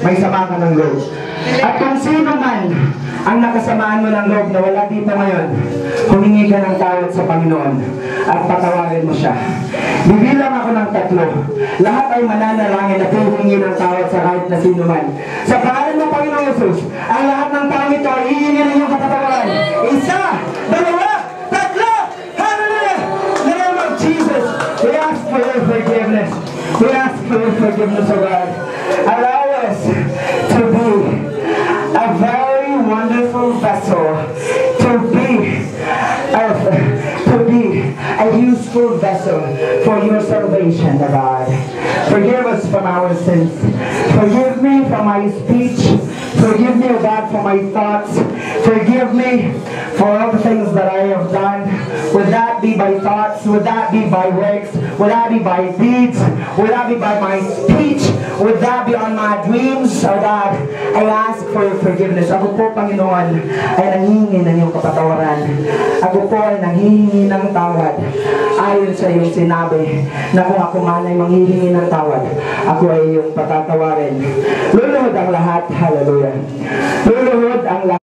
may sama ka ng loob. At kung sino man ang nakasamaan mo ng loob na wala dito ngayon, humingi ka ng tawad sa Panginoon at patawarin mo siya. Bibilang ako ng 3. Lahat ay mananalangin at humingi ng tawad sa kahit na sino man. Sa pangalan ng Panginoon Jesus, ang lahat ng tao ito ay hihingi ng iyong katatawaran. 1, 2, 3. Hallelujah! In the name of Jesus, we ask for your forgiveness. We ask for your forgiveness, O God. Allow us to be a very wonderful vessel, to be a useful vessel for your salvation, O God. Forgive us from our sins. Forgive me for my speech. Forgive me, O God, for my thoughts. Forgive me for all the things that I have done. Would that be by thoughts? Would that be by works? Would that be by deeds? Would that be by my speech? Would that be on my dreams? O God, I ask for your forgiveness. Ako po, Panginoon, ay nanghihingi ng iyong kapatawaran. Ako po ay nanghihingi ng tawad. Ayon sa iyong sinabi na kung ako man ay manghihingi ng tawad, ako ay iyong patatawarin. Luluhod ang lahat. Hallelujah. Luluhod ang lahat.